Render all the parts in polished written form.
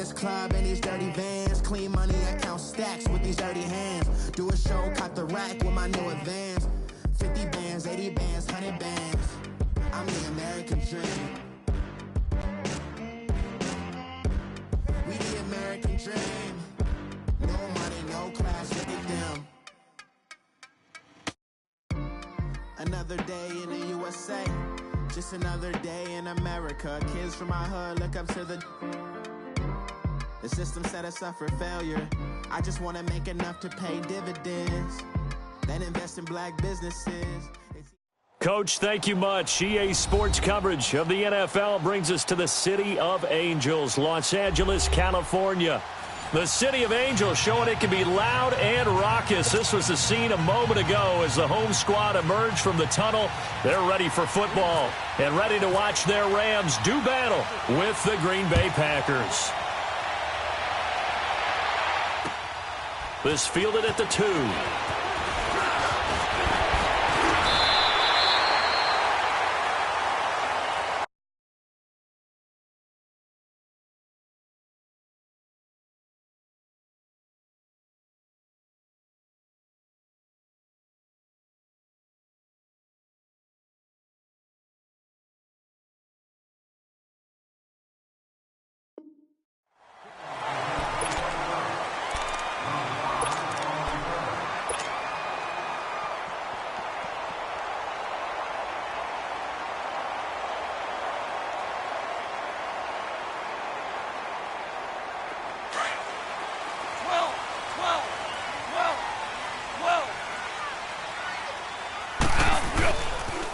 this club in these dirty vans. Clean money, I count stacks with these dirty hands. Do a show, cop the rack with my new advance. 50 bands, 80 bands, 100 bands. I'm the American dream. We the American dream. No money, no class, look at them. Another day in the USA. Just another day in America. Kids from my hood look up to the system set us up for failure. I just want to make enough to pay dividends, then invest in black businesses. Coach, thank you much. EA Sports coverage of the NFL brings us to the City of Angels, Los Angeles, California. The City of Angels showing it can be loud and raucous. This was the scene a moment ago as the home squad emerged from the tunnel. They're ready for football and ready to watch their Rams do battle with the Green Bay Packers. This fielded at the 2.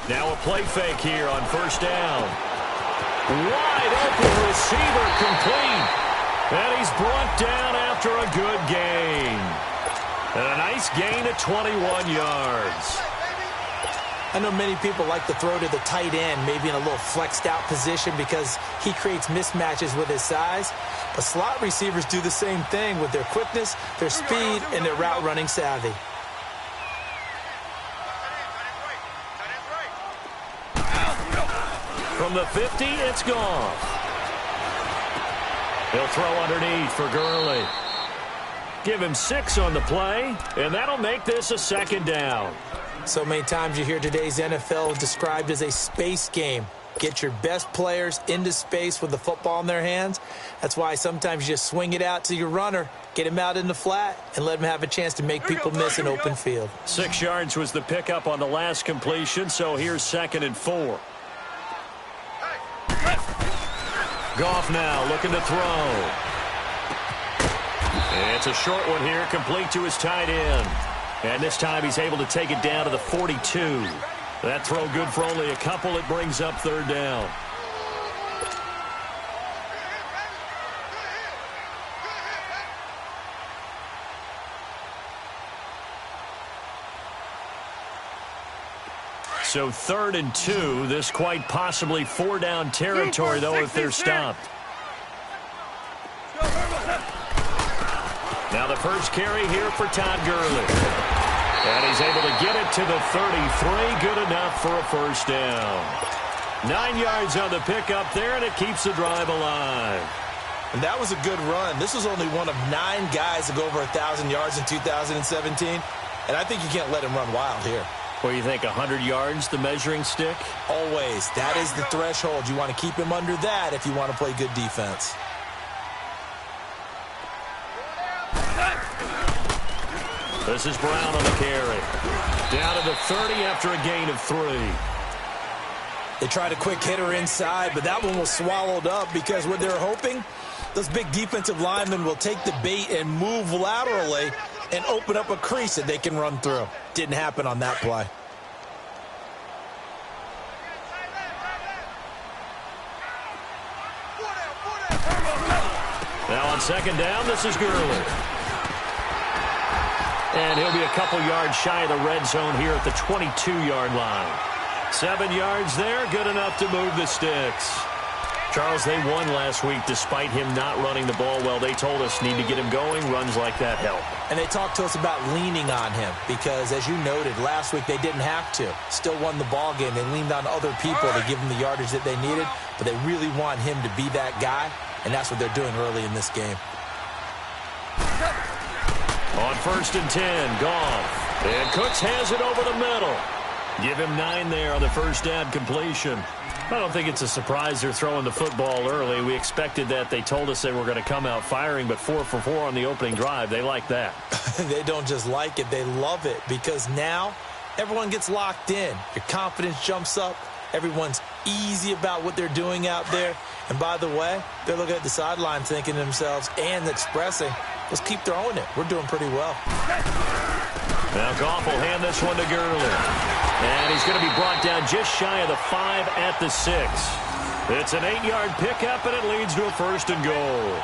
Now a play fake here on first down. Wide open receiver complete. And he's brought down after a good gain. And a nice gain of 21 yards. I know many people like to throw to the tight end, maybe in a little flexed out position because he creates mismatches with his size. But slot receivers do the same thing with their quickness, their speed, and their route running savvy. From the 50, it's gone. He'll throw underneath for Gurley. Give him 6 on the play, and that'll make this a second down. So many times you hear today's NFL described as a space game. Get your best players into space with the football in their hands. That's why sometimes you just swing it out to your runner, get him out in the flat, and let him have a chance to make people miss an open field. 6 yards was the pickup on the last completion, so here's 2nd and 4. Goff now looking to throw. And it's a short one here, complete to his tight end. And this time he's able to take it down to the 42. That throw good for only a couple. It brings up 3rd down. So 3rd and 2. This quite possibly 4-down territory, though, if they're stopped. Now the first carry here for Todd Gurley. And he's able to get it to the 33. Good enough for a first down. 9 yards on the pickup there, and it keeps the drive alive. And that was a good run. This was only one of 9 guys to go over 1,000 yards in 2017. And I think you can't let him run wild here. Well, you think 100 yards, the measuring stick? Always. That is the threshold. You want to keep him under that if you want to play good defense. This is Brown on the carry. Down to the 30 after a gain of 3. They tried a quick hitter inside, but that one was swallowed up because what they're hoping, those big defensive linemen will take the bait and move laterally and open up a crease that they can run through. Didn't happen on that play. Now on 2nd down, this is Gurley. And he'll be a couple yards shy of the red zone here at the 22-yard line. 7 yards there, good enough to move the sticks. Charles, they won last week despite him not running the ball well. They told us need to get him going. Runs like that help. And they talked to us about leaning on him because, as you noted, last week they didn't have to. Still won the ball game. They leaned on other people to give them the yardage that they needed, but they really want him to be that guy, and that's what they're doing early in this game. On 1st and 10, Goff. And Cooks has it over the middle. Give him 9 there on the first down completion. I don't think it's a surprise they're throwing the football early. We expected that. They told us they were going to come out firing, but 4 for 4 on the opening drive. They like that. They don't just like it. They love it because now everyone gets locked in. Your confidence jumps up. Everyone's easy about what they're doing out there. And by the way, they're looking at the sideline thinking to themselves and expressing, let's keep throwing it. We're doing pretty well. Now Goff will hand this one to Gurley. And he's going to be brought down just shy of the 5 at the 6. It's an 8-yard pickup, and it leads to a 1st and goal.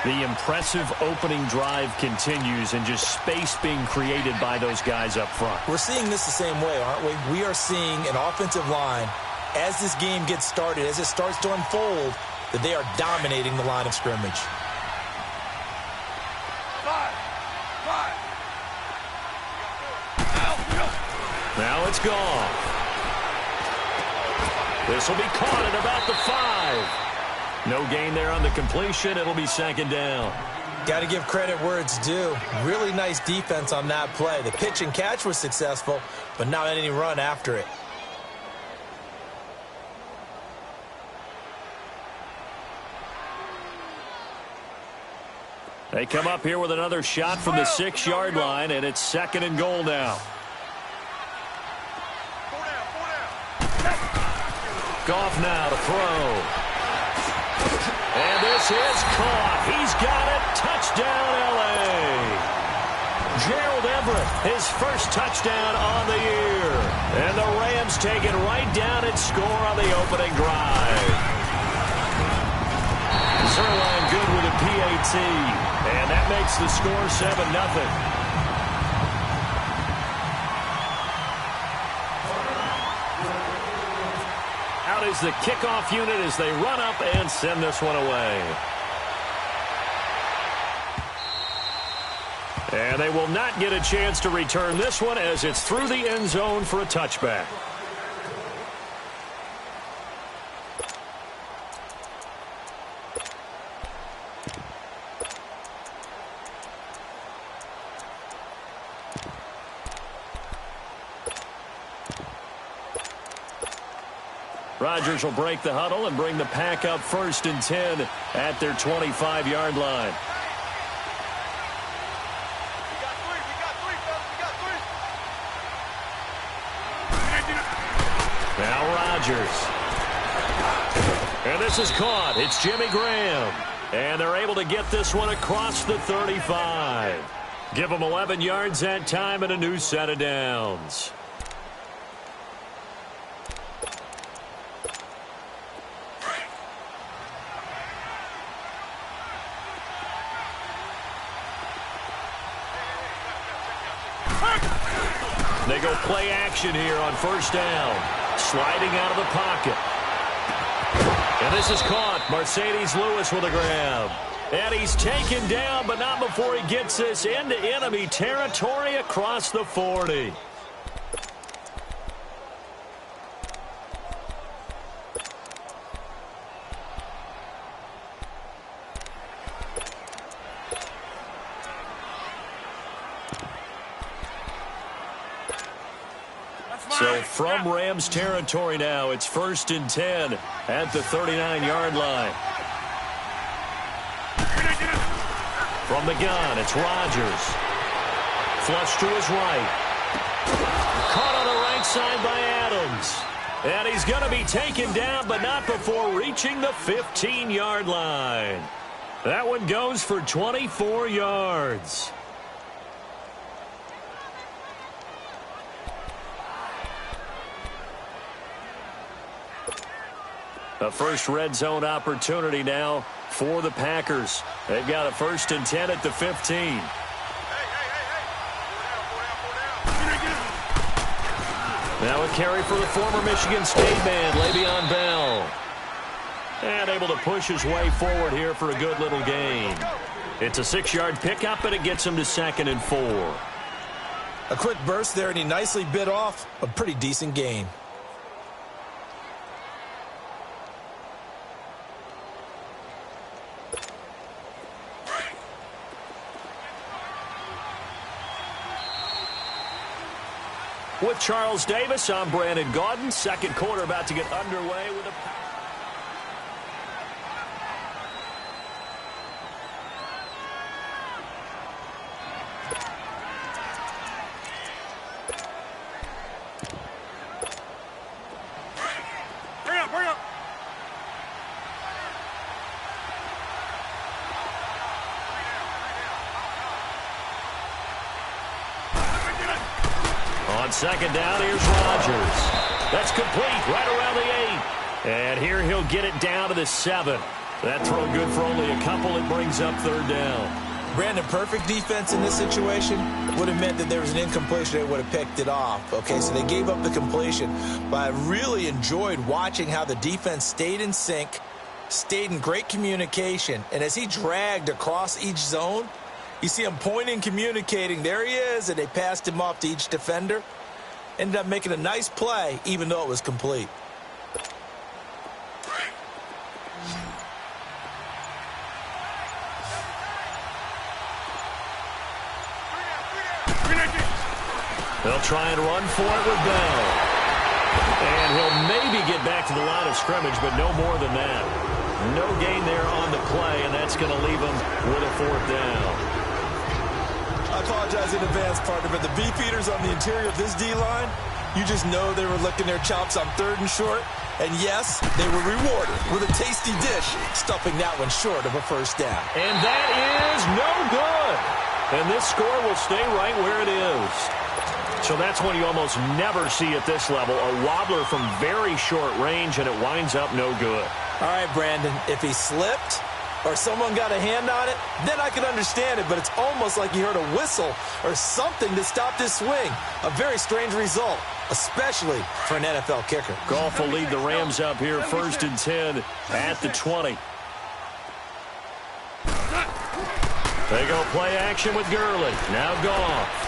The impressive opening drive continues, and just space being created by those guys up front. We're seeing this the same way, aren't we? We are seeing an offensive line, as this game gets started, as it starts to unfold, that they are dominating the line of scrimmage. Now it's gone. This will be caught at about the 5. No gain there on the completion. It'll be 2nd down. Got to give credit where it's due. Really nice defense on that play. The pitch and catch was successful, but not any run after it. They come up here with another shot from the 6-yard line, and it's 2nd and goal now. Goff now to throw. And this is caught. He's got it. Touchdown, L.A. Gerald Everett, his first touchdown on the year. And the Rams take it right down and score on the opening drive. Zerline good with a PAT. And that makes the score 7-0. Out is the kickoff unit as they run up and send this one away. And they will not get a chance to return this one as it's through the end zone for a touchback. Rodgers will break the huddle and bring the pack up 1st and 10 at their 25-yard line. Now Rodgers. And this is caught. It's Jimmy Graham. And they're able to get this one across the 35. Give them 11 yards that time and a new set of downs. They go play action here on 1st down. Sliding out of the pocket. And this is caught. Mercedes Lewis with a grab. And he's taken down, but not before he gets this into enemy territory across the 40. So from Rams territory now, it's 1st and 10 at the 39-yard line. From the gun, it's Rodgers. Flush to his right. Caught on the right side by Adams. And he's going to be taken down, but not before reaching the 15-yard line. That one goes for 24 yards. A first red zone opportunity now for the Packers. They've got a 1st and 10 at the 15. Now a carry for the former Michigan State man, Le'Veon Bell. And able to push his way forward here for a good little gain. It's a 6-yard pickup, and it gets him to 2nd and 4. A quick burst there, and he nicely bit off a pretty decent gain. With Charles Davis, I'm Brandon Gaudin. Second quarter about to get underway with a... On second down, here's Rodgers. That's complete right around the 8. And here he'll get it down to the 7. That throw good for only a couple. It brings up 3rd down. Brandon, perfect defense in this situation would have meant that there was an incompletion. They would have picked it off. Okay, so they gave up the completion. But I really enjoyed watching how the defense stayed in sync, stayed in great communication. And as he dragged across each zone, you see him pointing, communicating. There he is, and they passed him off to each defender. Ended up making a nice play, even though it was complete. They'll try and run for it with Bell. And he'll maybe get back to the line of scrimmage, but no more than that. No gain there on the play, and that's going to leave him with a 4th down. I apologize in advance, partner, but the beefeaters on the interior of this D-line, you just know they were licking their chops on 3rd and short. And yes, they were rewarded with a tasty dish, stuffing that one short of a 1st down. And that is no good. And this score will stay right where it is. So that's one you almost never see at this level. A wobbler from very short range, and it winds up no good. All right, Brandon, if he slipped or someone got a hand on it, then I could understand it, but it's almost like you heard a whistle or something that stopped his swing. A very strange result, especially for an NFL kicker. Goff will lead the Rams up here, 1st and 10 at the 20. They go play action with Gurley. Now Goff.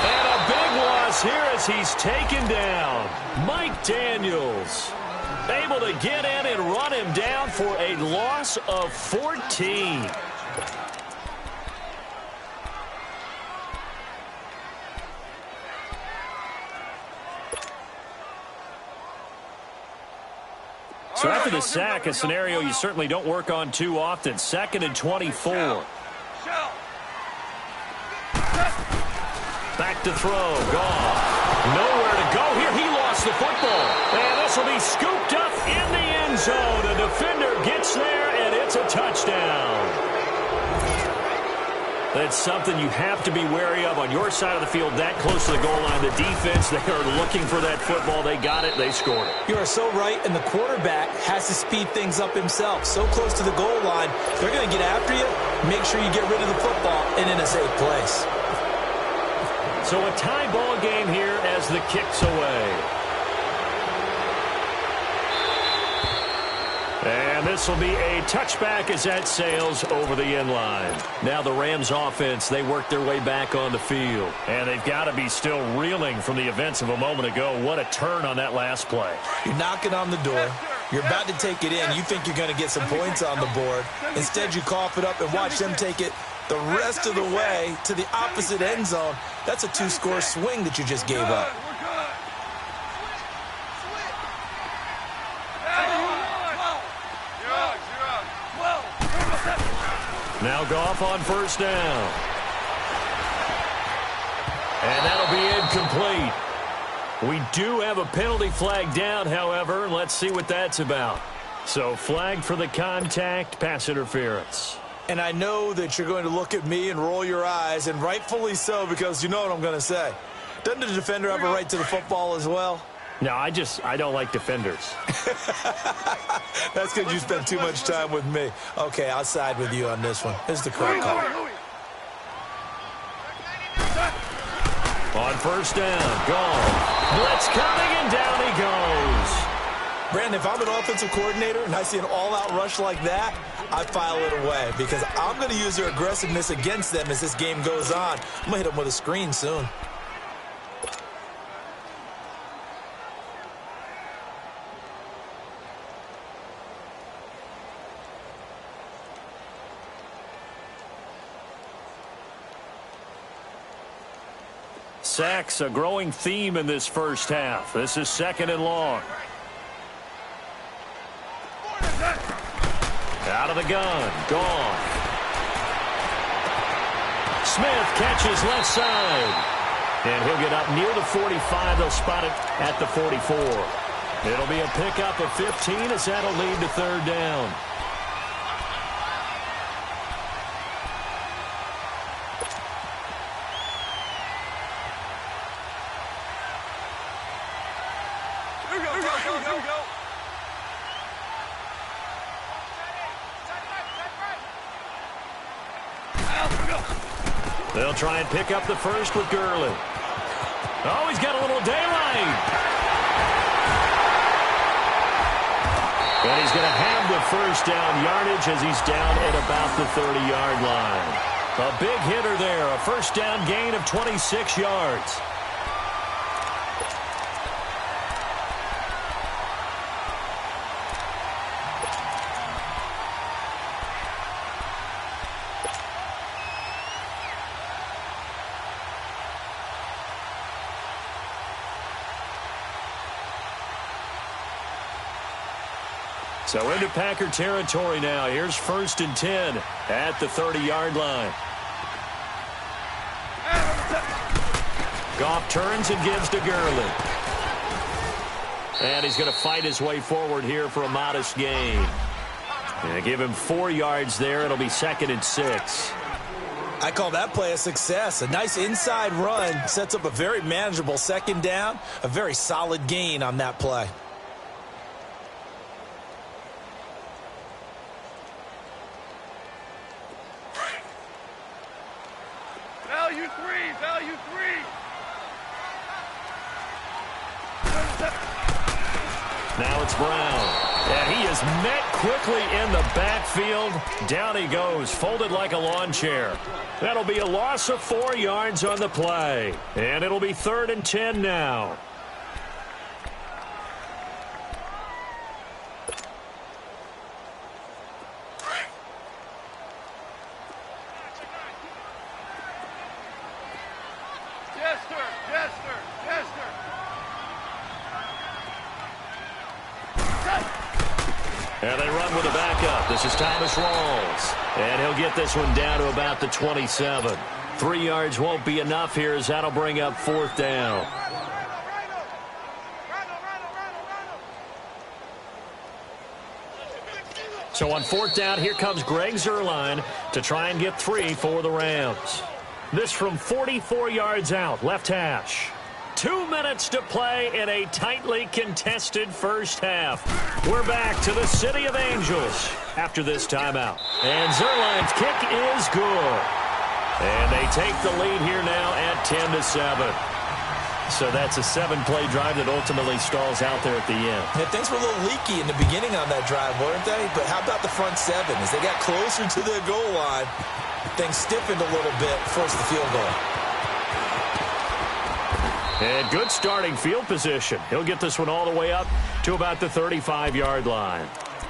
And a big loss here as he's taken down. Mike Daniels able to get in and run him down for a loss of 14. So after the sack, a scenario you certainly don't work on too often. 2nd and 24. Back to throw. Goff. Nowhere to go here. He lost the football. And this will be scooped up in the end zone. The defender gets there, and it's a touchdown. That's something you have to be wary of on your side of the field, that close to the goal line. The defense, they are looking for that football. They got it. They scored it. You are so right, and the quarterback has to speed things up himself. So close to the goal line, they're going to get after you. Make sure you get rid of the football and in a safe place. So a tie ball game here as the kick's away. And this will be a touchback as that sails over the end line. Now the Rams offense, they work their way back on the field. And they've got to be still reeling from the events of a moment ago. What a turn on that last play. You're knocking on the door. You're about to take it in. You think you're going to get some points on the board. Instead, you cough it up and watch them take it the rest of the way to the opposite end zone. That's a 2-score swing that you just gave up. Now Goff on 1st down. And that'll be incomplete. We do have a penalty flag down, however. Let's see what that's about. So flag for the contact, pass interference. And I know that you're going to look at me and roll your eyes, and rightfully so, because you know what I'm going to say. Doesn't the defender have a right to the football as well? No, I don't like defenders. That's because you spend too much time with me. Okay, I'll side with you on this one. This is the correct call. On 1st down, Goff. Blitz coming, and down he goes. Brandon, if I'm an offensive coordinator and I see an all-out rush like that, I file it away because I'm going to use their aggressiveness against them as this game goes on. I'm going to hit them with a screen soon. Sacks, a growing theme in this first half. This is 2nd and long. Out of the gun. Gone. Smith catches left side. And he'll get up near the 45. They'll spot it at the 44. It'll be a pickup of 15 as that'll lead to 3rd down. They'll try and pick up the first with Gurley. Oh, he's got a little daylight. And he's going to have the first down yardage as he's down at about the 30-yard line. A big hitter there, a first down gain of 26 yards. So into Packer territory now. Here's 1st and 10 at the 30-yard line. Goff turns and gives to Gurley. And he's going to fight his way forward here for a modest gain. And give him 4 yards there. It'll be 2nd and 6. I call that play a success. A nice inside run sets up a very manageable 2nd down. A very solid gain on that play. Now it's Brown. And he is met quickly in the backfield. Down he goes, folded like a lawn chair. That'll be a loss of 4 yards on the play. And it'll be 3rd and 10 now. And they run with a backup. This is Thomas Rawls. And he'll get this one down to about the 27. 3 yards won't be enough here as that'll bring up 4th down. So on 4th down, here comes Greg Zuerlein to try and get 3 for the Rams. This from 44 yards out, left hash. 2 minutes to play in a tightly contested first half. We're back to the City of Angels after this timeout. And Zuerlein's kick is good. And they take the lead here now at 10-7. So that's a 7-play drive that ultimately stalls out there at the end. Yeah, things were a little leaky in the beginning on that drive, weren't they? But how about the front 7? As they got closer to the goal line, things stiffened a little bit, forced the field goal. And good starting field position. He'll get this one all the way up to about the 35-yard line.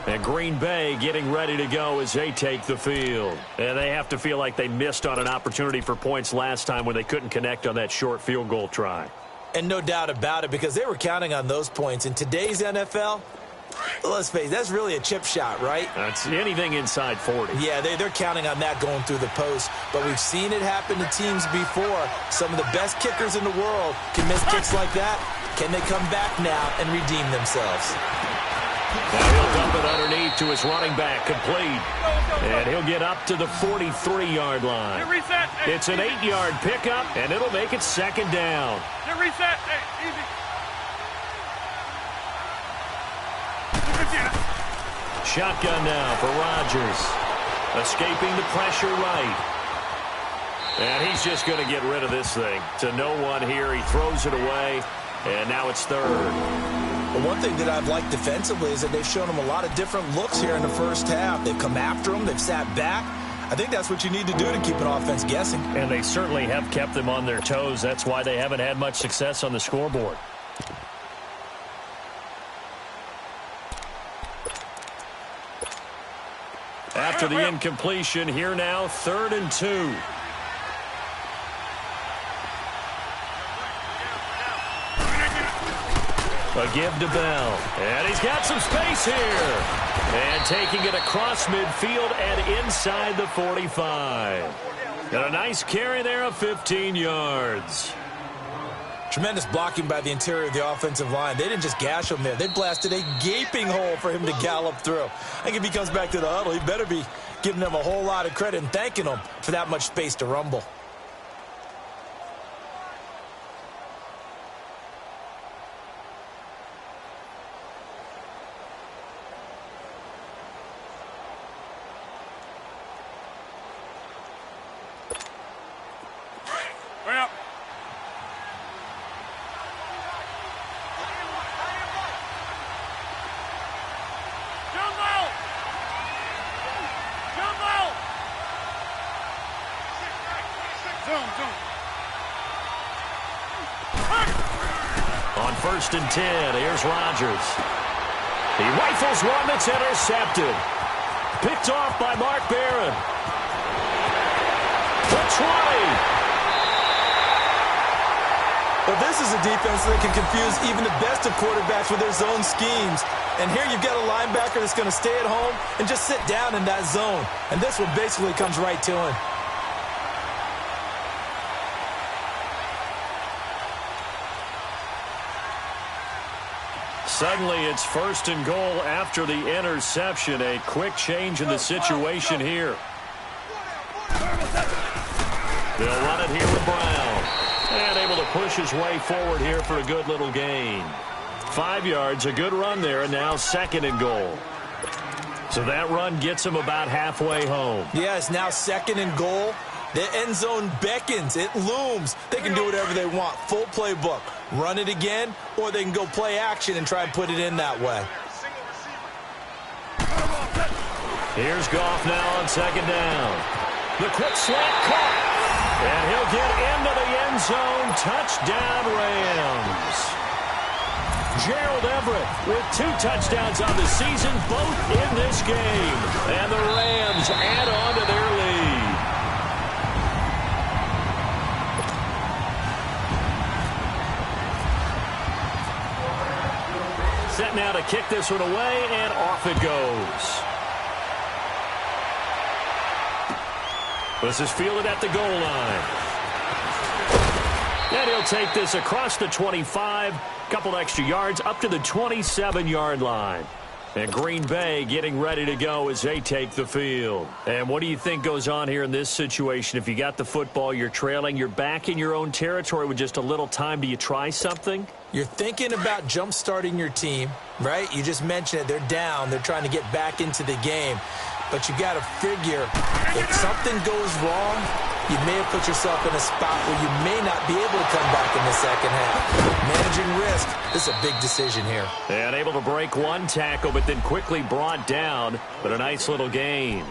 And Green Bay getting ready to go as they take the field. And they have to feel like they missed on an opportunity for points last time when they couldn't connect on that short field goal try. And no doubt about it, because they were counting on those points. In today's NFL, let's face it, that's really a chip shot, right? That's anything inside 40. Yeah, they're counting on that going through the post. But we've seen it happen to teams before. Some of the best kickers in the world can miss kicks like that. Can they come back now and redeem themselves? Now he'll dump it underneath to his running back, complete. And he'll get up to the 43-yard line. It's an 8-yard pickup, and it'll make it 2nd down. Reset. Hey, easy. Shotgun now for Rodgers. Escaping the pressure right. And he's just going to get rid of this thing. To no one here. He throws it away, and now it's 3rd. But one thing that I've liked defensively is that they've shown them a lot of different looks here in the first half. They've come after them. They've sat back. I think that's what you need to do to keep an offense guessing. And they certainly have kept them on their toes. That's why they haven't had much success on the scoreboard. After the incompletion, here now, 3rd and 2. A give to Bell. And he's got some space here. And taking it across midfield and inside the 45. Got a nice carry there of 15 yards. Tremendous blocking by the interior of the offensive line. They didn't just gash him there. They blasted a gaping hole for him to gallop through. I think if he comes back to the huddle, he better be giving them a whole lot of credit and thanking them for that much space to rumble. On 1st and 10, here's Rodgers. He rifles one that's intercepted. Picked off by Mark Barron. The 20. Well, this is a defense that can confuse even the best of quarterbacks with their zone schemes. And here you've got a linebacker that's going to stay at home and just sit down in that zone. And this one basically comes right to him. Suddenly, it's 1st and goal after the interception. A quick change in the situation here. They'll run it here with Brown. And able to push his way forward here for a good little gain. 5 yards, a good run there, and now 2nd and goal. So that run gets him about halfway home. Yeah, it's now 2nd and goal. The end zone beckons. It looms. They can do whatever they want. Full playbook. Run it again, or they can go play action and try and put it in that way. Here's Goff now on 2nd down. The quick slant caught. And he'll get into the end zone. Touchdown, Rams. Gerald Everett with 2 touchdowns on the season, both in this game. And the Rams add on to their lead. Set now to kick this one away, and off it goes. This is fielded at the goal line. And he'll take this across the 25, couple extra yards, up to the 27-yard line. And Green Bay getting ready to go as they take the field. And what do you think goes on here in this situation? If you got the football, you're trailing, you're back in your own territory with just a little time. Do you try something? You're thinking about jump-starting your team, right? You just mentioned it. They're down. They're trying to get back into the game. But you got to figure, if something goes wrong, you may have put yourself in a spot where you may not be able to come back in the second half. Managing risk, this is a big decision here. And able to break one tackle, but then quickly brought down. But a nice little gain.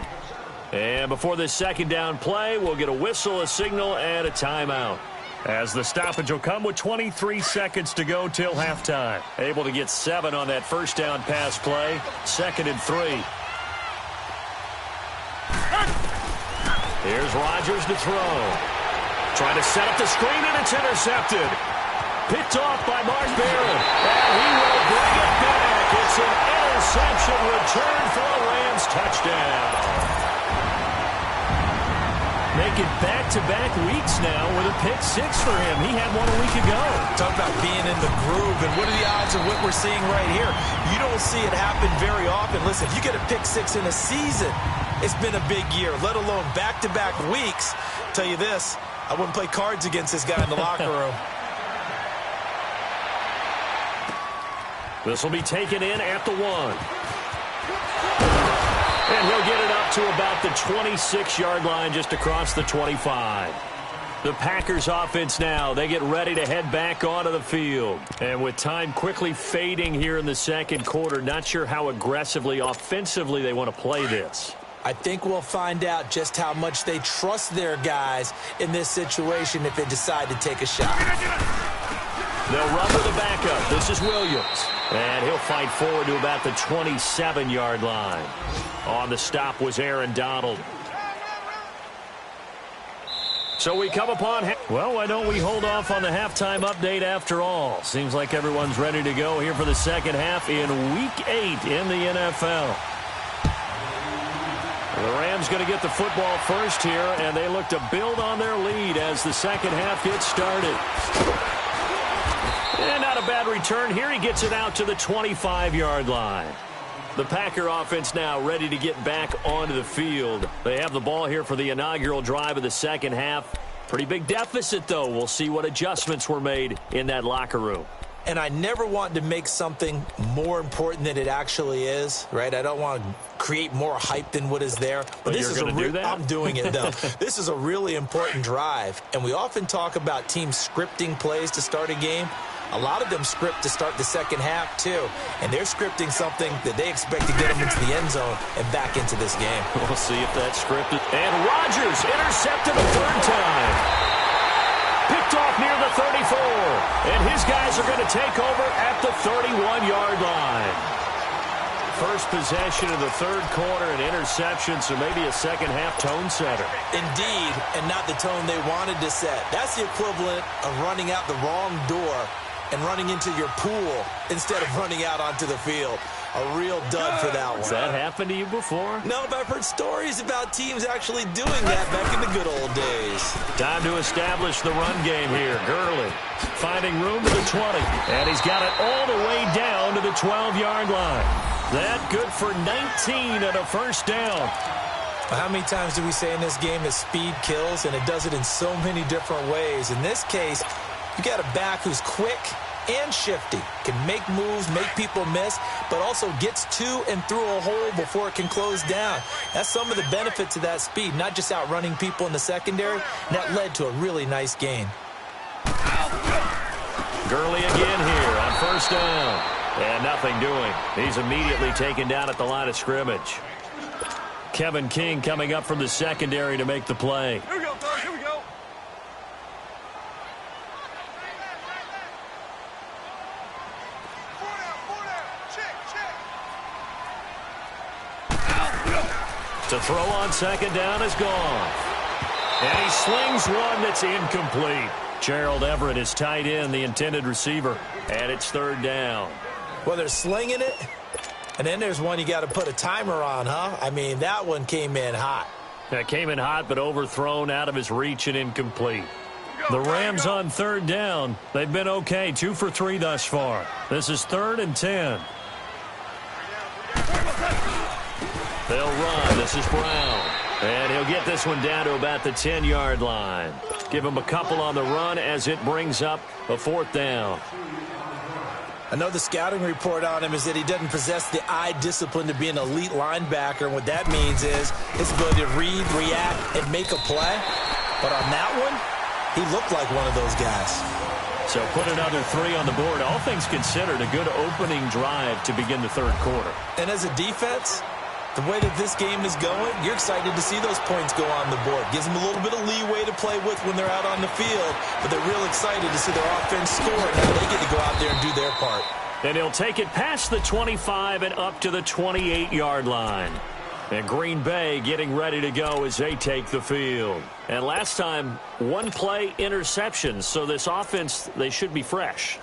And before this 2nd down play, we'll get a whistle, a signal, and a timeout. As the stoppage will come with 23 seconds to go till halftime. Able to get 7 on that 1st down pass play. 2nd and 3. Here's Rodgers to throw. Trying to set up the screen, and it's intercepted. Picked off by Mark Barron. And he will bring it back. It's an interception return for a Rams touchdown. Making back-to-back weeks now with a pick 6 for him. He had one a week ago. Talk about being in the groove, and what are the odds of what we're seeing right here? You don't see it happen very often. Listen, if you get a pick 6 in a season, it's been a big year, let alone back-to-back weeks. Tell you this, I wouldn't play cards against this guy in the locker room. This will be taken in at the 1. And he'll get it up to about the 26-yard line, just across the 25. The Packers offense now, they get ready to head back onto the field. And with time quickly fading here in the second quarter, not sure how aggressively, offensively they want to play this. I think we'll find out just how much they trust their guys in this situation if they decide to take a shot. They'll run with the backup. This is Williams. And he'll fight forward to about the 27-yard line. On the stop was Aaron Donald. So we come upon... Well, why don't we hold off on the halftime update after all? Seems like everyone's ready to go here for the second half in Week 8 in the NFL. The Rams going to get the football first here, and they look to build on their lead as the second half gets started. And not a bad return here. He gets it out to the 25-yard line. The Packer offense now ready to get back onto the field. They have the ball here for the inaugural drive of the second half. Pretty big deficit, though. We'll see what adjustments were made in that locker room. And I never want to make something more important than it actually is, right? I don't want to create more hype than what is there. But this is do that? I'm doing it, though. This is a really important drive. And we often talk about teams scripting plays to start a game. A lot of them script to start the second half, too. And they're scripting something that they expect to get them into the end zone and back into this game. We'll see if that's scripted. And Rodgers intercepted a third time. Picked off near the 34. And his guys are going to take over at the 31-yard line. First possession of the third quarter, an interception, so maybe a second-half tone setter. Indeed, and not the tone they wanted to set. That's the equivalent of running out the wrong door and running into your pool instead of running out onto the field. A real dud for that one. Has that happened to you before? No, but I've heard stories about teams actually doing that back in the good old days. Time to establish the run game here. Gurley finding room to the 20, and he's got it all the way down to the 12-yard line. That good for 19 and a first down. How many times do we say in this game that speed kills, and it does it in so many different ways? In this case, you got a back who's quick and shifty, can make moves, make people miss, but also gets to and through a hole before it can close down. That's some of the benefits of that speed, not just outrunning people in the secondary. And that led to a really nice gain. Gurley again here on first down. And nothing doing. He's immediately taken down at the line of scrimmage. Kevin King coming up from the secondary to make the play. Here we go, Doug. Here we go. Four down. Check. To throw on second down is gone. And he slings one that's incomplete. Gerald Everett is tight end, the intended receiver. And it's third down. Well, they're slinging it, and then there's one you got to put a timer on, huh? I mean, that one came in hot. That came in hot, but overthrown out of his reach and incomplete. The Rams on third down. They've been okay, 2 for 3 thus far. This is 3rd and 10. They'll run. This is Brown. And he'll get this one down to about the 10-yard line. Give him a couple on the run as it brings up a 4th down. I know the scouting report on him is that he doesn't possess the eye discipline to be an elite linebacker. And what that means is his ability to read, react, and make a play. But on that one, he looked like one of those guys. So put another 3 on the board. All things considered, a good opening drive to begin the third quarter. And as a defense, the way that this game is going, you're excited to see those points go on the board. Gives them a little bit of leeway to play with when they're out on the field, but they're real excited to see their offense score. Now they get to go out there and do their part. And he'll take it past the 25 and up to the 28-yard line. And Green Bay getting ready to go as they take the field. And last time, 1-play interceptions. So this offense, they should be fresh.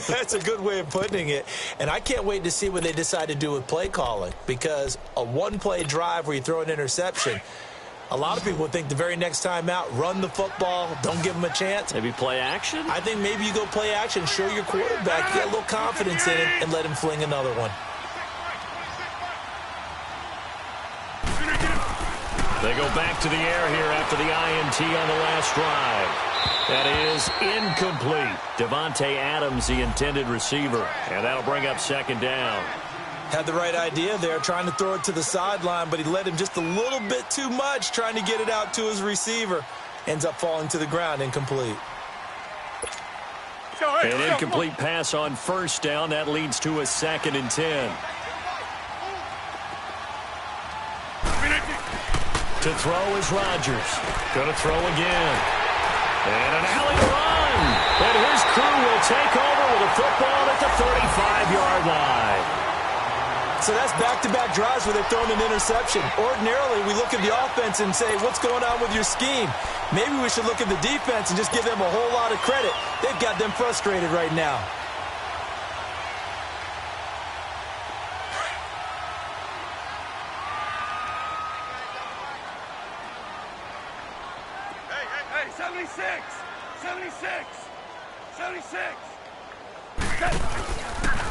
That's a good way of putting it. And I can't wait to see what they decide to do with play calling. Because a 1-play drive where you throw an interception, a lot of people think the very next time out, run the football, don't give them a chance. Maybe play action? I think maybe you go play action, show your quarterback, get a little confidence in him, and let him fling another one. They go back to the air here after the INT on the last drive. That is incomplete. Devontae Adams, the intended receiver. And that'll bring up second down. Had the right idea there, trying to throw it to the sideline, but he let him just a little bit too much, trying to get it out to his receiver. ends up falling to the ground incomplete. An incomplete pass on first down. That leads to a 2nd and 10. To throw is Rodgers. Going to throw again. And an alley run. And his crew will take over with a football at the 35-yard line. So that's back-to-back drives where they've thrown an interception. Ordinarily, we look at the offense and say, what's going on with your scheme? Maybe we should look at the defense and just give them a whole lot of credit. They've got them frustrated right now. Hey, 76! 76! 76!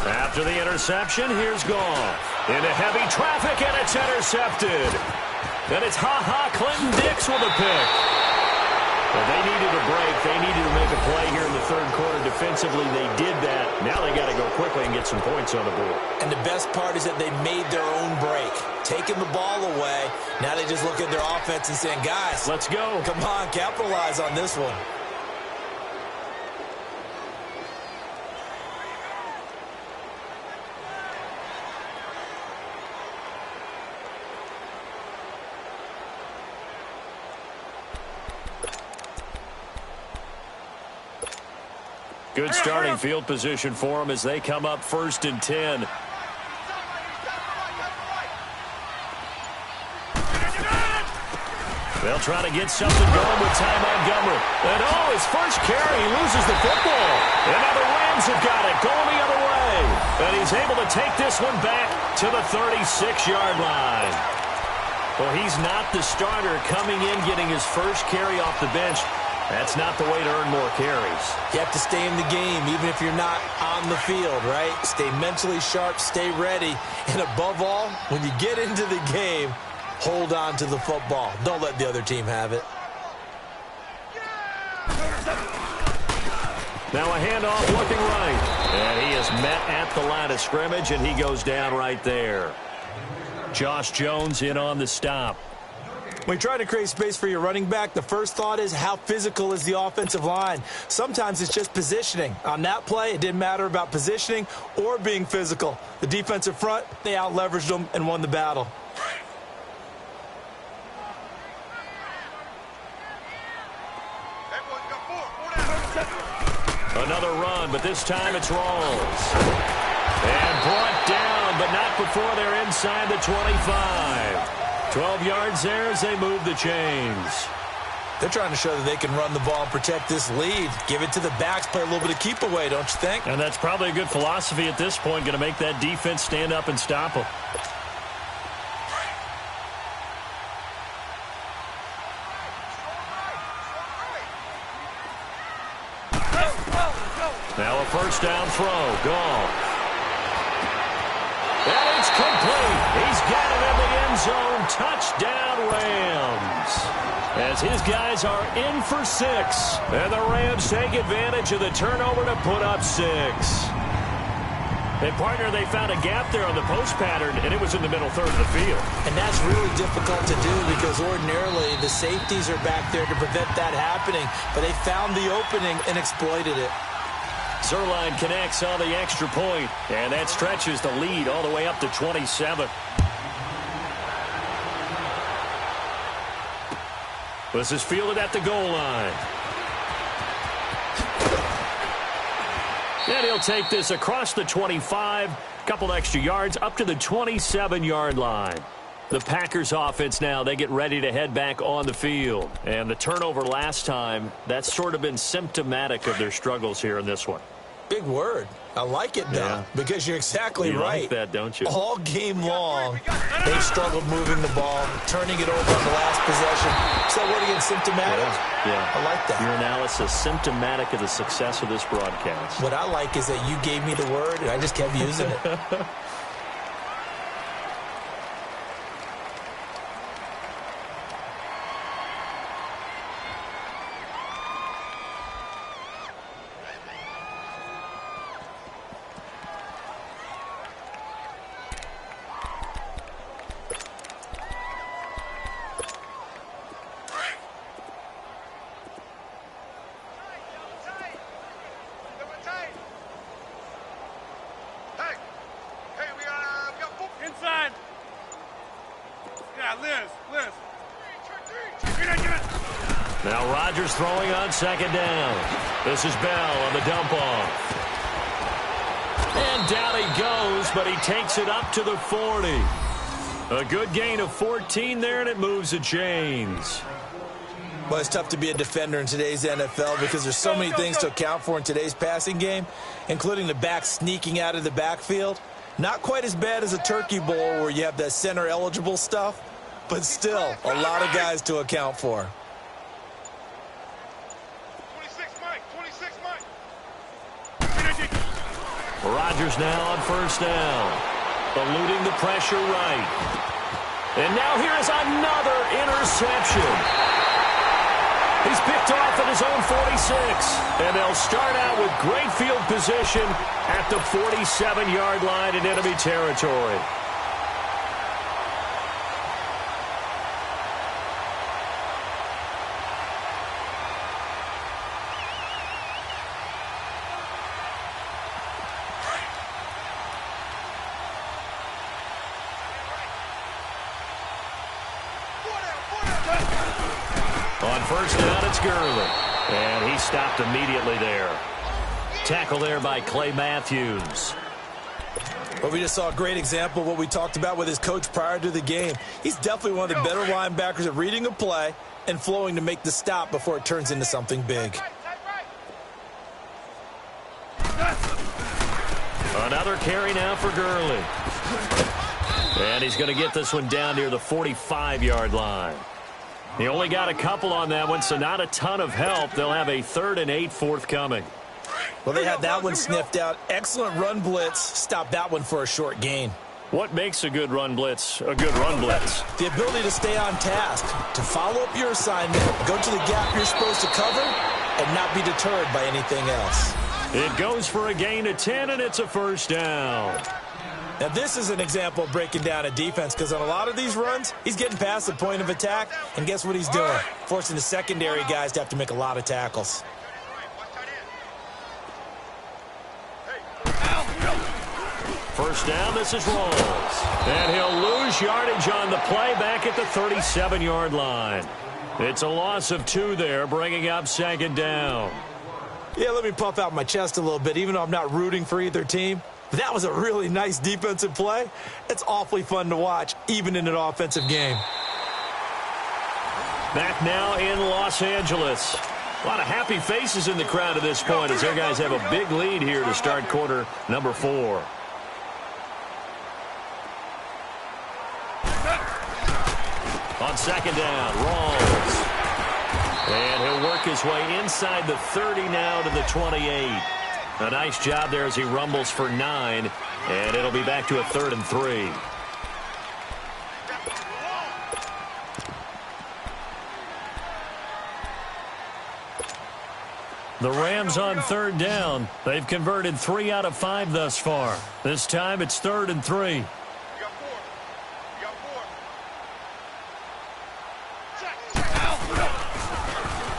After the interception, here's Goff. Into heavy traffic, and it's intercepted. Then it's Clinton-Dix with a pick. But they needed a break. They needed to make a play here in the 3rd quarter. Defensively, they did that. Now they got to go quickly and get some points on the board. And the best part is that they made their own break. Taking the ball away. Now they just look at their offense and saying, guys, let's go. Come on, capitalize on this one. Good starting field position for them as they come up 1st and 10. They'll try to get something going with Ty Montgomery. And his first carry, he loses the football. And now the Rams have got it, going the other way. And he's able to take this one back to the 36-yard line. Well, he's not the starter coming in, getting his first carry off the bench. That's not the way to earn more carries. You have to stay in the game, even if you're not on the field, right? Stay mentally sharp, stay ready. And above all, when you get into the game, hold on to the football. Don't let the other team have it. Now a handoff looking right. And he is met at the line of scrimmage, and he goes down right there. Josh Jones in on the stop. When you try to create space for your running back, the first thought is how physical is the offensive line. Sometimes it's just positioning. On that play, it didn't matter about positioning or being physical. The defensive front, they out-leveraged them and won the battle. Another run, but this time it's Rawls. And brought down, but not before they're inside the 25. 12 yards there as they move the chains. They're trying to show that they can run the ball and protect this lead. Give it to the backs, play a little bit of keep away, don't you think? And that's probably a good philosophy at this point, going to make that defense stand up and stop them. Now a first down throw. Goff. And it's complete. He's got it in the end zone. Touchdown, Rams. As his guys are in for 6. And the Rams take advantage of the turnover to put up 6. And, partner, they found a gap there on the post pattern, and it was in the middle third of the field. And that's really difficult to do because ordinarily the safeties are back there to prevent that happening. But they found the opening and exploited it. Zerline connects on the extra point, and that stretches the lead all the way up to 27. This is fielded at the goal line. And he'll take this across the 25, couple extra yards, up to the 27-yard line. The Packers offense now, they get ready to head back on the field. And the turnover last time, that's sort of been symptomatic of their struggles here in this one. Big word. I like it, Don, because you're exactly right. You like that, don't you? All game long, they've struggled moving the ball, turning it over on the last possession. So what again, symptomatic? Yeah. I like that. Your analysis, symptomatic of the success of this broadcast. What I like is that you gave me the word, and I just kept using it. Now Rodgers throwing on second down. This is Bell on the dump off. And down he goes, but he takes it up to the 40. A good gain of 14 there, and it moves the chains. Well, it's tough to be a defender in today's NFL because there's so many things to account for in today's passing game, including the back sneaking out of the backfield. Not quite as bad as a turkey bowl where you have that center-eligible stuff, but still a lot of guys to account for. 26 Mike. Rodgers now on first down, eluding the pressure right. And now here's another interception. He's picked off at his own 46. And they'll start out with great field position at the 47-yard line in enemy territory. On first down, it's Gurley. And he stopped immediately there. Tackle there by Clay Matthews. Well, we just saw a great example of what we talked about with his coach prior to the game. He's definitely one of the better linebackers at reading a play and flowing to make the stop before it turns into something big. Another carry now for Gurley. And he's going to get this one down near the 45-yard line. He only got a couple on that one, so not a ton of help. They'll have a 3rd and 8 forthcoming. Well, they had that one sniffed out. Excellent run blitz. Stop that one for a short gain. What makes a good run blitz a good run blitz? The ability to stay on task, to follow up your assignment, go to the gap you're supposed to cover, and not be deterred by anything else. It goes for a gain of 10, and it's a first down. Now, this is an example of breaking down a defense because on a lot of these runs, he's getting past the point of attack, and guess what he's doing? Forcing the secondary guys to have to make a lot of tackles. First down, this is Rolls. And he'll lose yardage on the play back at the 37-yard line. It's a loss of 2 there, bringing up second down. Yeah, let me puff out my chest a little bit, even though I'm not rooting for either team. That was a really nice defensive play. It's awfully fun to watch, even in an offensive game. Back now in Los Angeles. A lot of happy faces in the crowd at this point as their guys have a big lead here to start quarter number 4. On second down, Rawls. And he'll work his way inside the 30 now to the 28. A nice job there as he rumbles for 9. And it'll be back to a 3rd and 3. The Rams on 3rd down. They've converted 3 out of 5 thus far. This time it's 3rd and 3.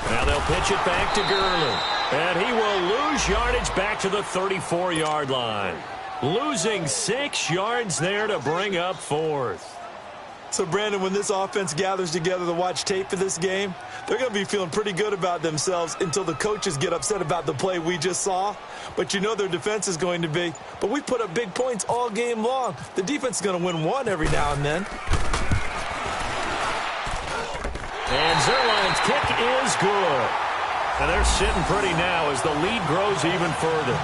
Now they'll pitch it back to Gurley. And he will lose yardage back to the 34-yard line. Losing 6 yards there to bring up 4th. So, Brandon, when this offense gathers together to watch tape for this game, they're going to be feeling pretty good about themselves until the coaches get upset about the play we just saw. But you know their defense is going to be. But we put up big points all game long. The defense is going to win one every now and then. And Zerline's kick is good. And they're sitting pretty now as the lead grows even further.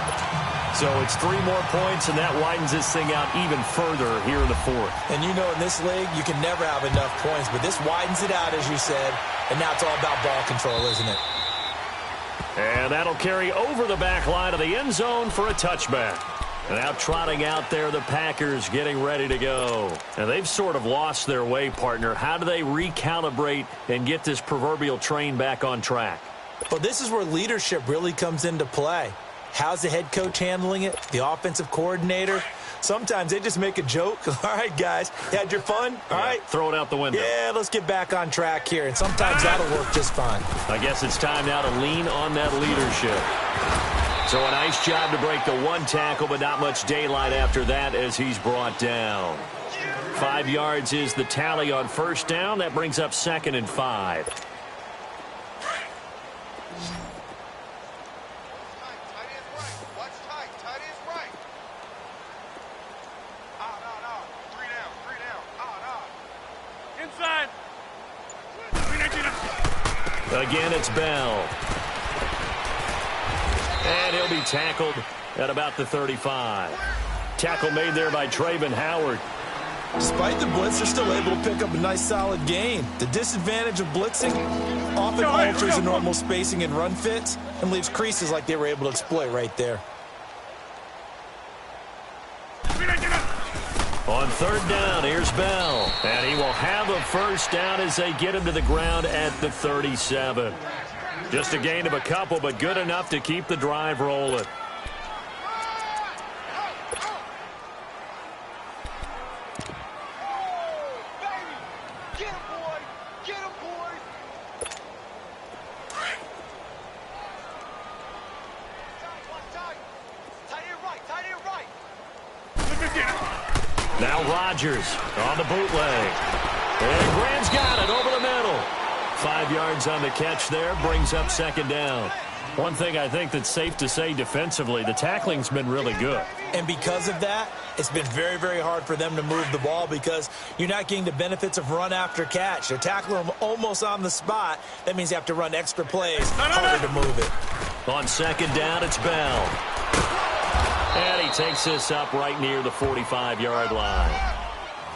So it's 3 more points, and that widens this thing out even further here in the 4th. And you know in this league, you can never have enough points, but this widens it out, as you said, and now it's all about ball control, isn't it? And that'll carry over the back line of the end zone for a touchback. And now trotting out there, the Packers getting ready to go. And they've sort of lost their way, partner. How do they recalibrate and get this proverbial train back on track? Well, this is where leadership really comes into play. How's the head coach handling it? The offensive coordinator? Sometimes they just make a joke. All right, guys, you had your fun? All right. Throw it out the window. Yeah, let's get back on track here. And sometimes that'll work just fine. I guess it's time now to lean on that leadership. So a nice job to break the 1 tackle, but not much daylight after that as he's brought down. 5 yards is the tally on first down. That brings up 2nd and 5. Tight end right. Watch tight. Tight end right. No. 3 down. 3 down. Inside. Again, it's Bell. And he'll be tackled at about the 35. Tackle made there by Trayvon Howard. Despite the blitz, they're still able to pick up a nice solid gain. The disadvantage of blitzing often alters the normal spacing and run fits and leaves creases like they were able to exploit right there. On third down, here's Bell. And he will have a first down as they get him to the ground at the 37. Just a gain of a couple, but good enough to keep the drive rolling. Now Rodgers on the bootleg. And Grant's got it over the middle. 5 yards on the catch there, brings up second down. One thing I think that's safe to say defensively, the tackling's been really good. And because of that, it's been very, very hard for them to move the ball because you're not getting the benefits of run after catch. They're tackling them almost on the spot. That means you have to run extra plays harder to move it. On second down, it's Bell. And he takes this up right near the 45-yard line.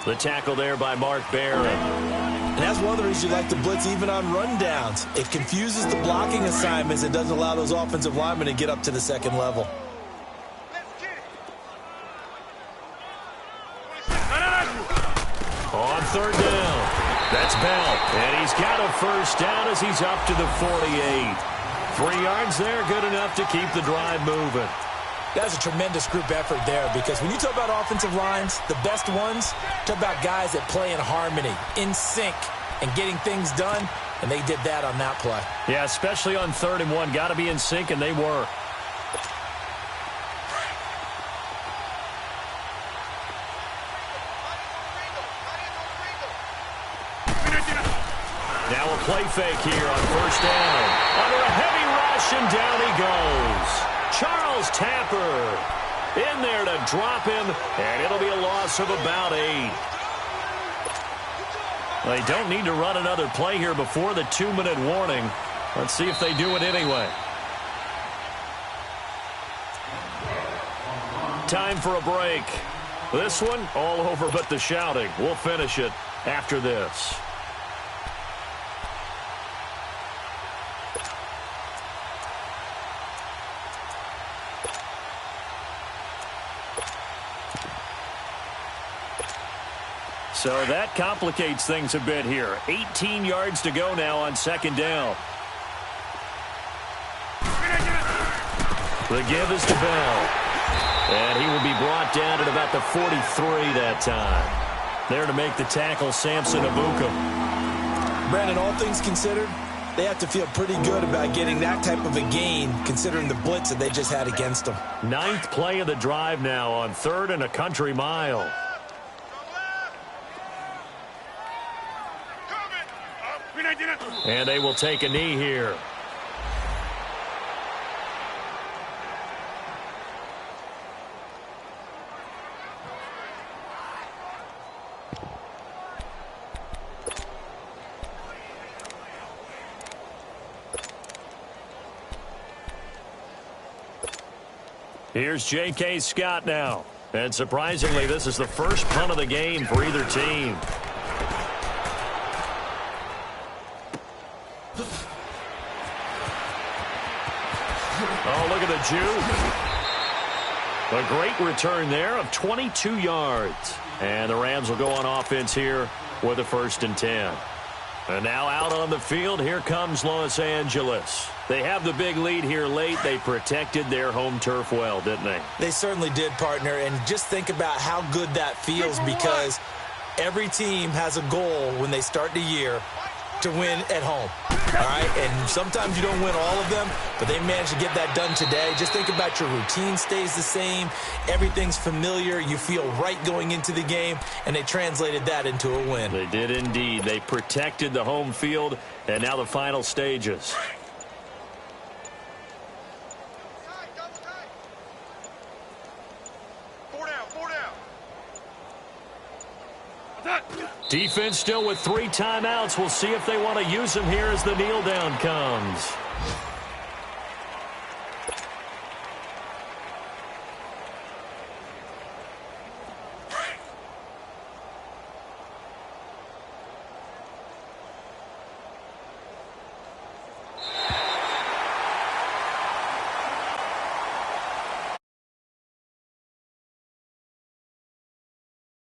The tackle there by Mark Barron. And that's one of the reasons you like to blitz even on rundowns. It confuses the blocking assignments and doesn't allow those offensive linemen to get up to the second level. On third down, that's Bell. And he's got a first down as he's up to the 48. 3 yards there, good enough to keep the drive moving. That's a tremendous group effort there because when you talk about offensive lines, the best ones, talk about guys that play in harmony, in sync, and getting things done, and they did that on that play. Yeah, especially on 3rd and 1. Got to be in sync, and they were. Now a play fake here on first down. Under a heavy rush, and down he goes. Charles Tapper in there to drop him, and it'll be a loss of about 8. They don't need to run another play here before the 2-minute warning. Let's see if they do it anyway. Time for a break. This one all over but the shouting. We'll finish it after this. So that complicates things a bit here. 18 yards to go now on second down. The give is to Bell. And he will be brought down at about the 43 that time. There to make the tackle, Samson Abuka. Brandon, all things considered, they have to feel pretty good about getting that type of a gain considering the blitz that they just had against them. 9th play of the drive now on 3rd and a country mile. And they will take a knee here. Here's J.K. Scott now. And surprisingly, this is the first punt of the game for either team. Oh, look at the juke. A great return there of 22 yards. And the Rams will go on offense here with a 1st and 10. And now out on the field, here comes Los Angeles. They have the big lead here late. They protected their home turf well, didn't they? They certainly did, partner. And just think about how good that feels because every team has a goal when they start the year to win at home. All right, and sometimes you don't win all of them, but they managed to get that done today. Just think about your routine stays the same. Everything's familiar. You feel right going into the game, and they translated that into a win. They did indeed. They protected the home field, and now the final stages. Defense still with 3 timeouts. We'll see if they want to use them here as the kneel down comes.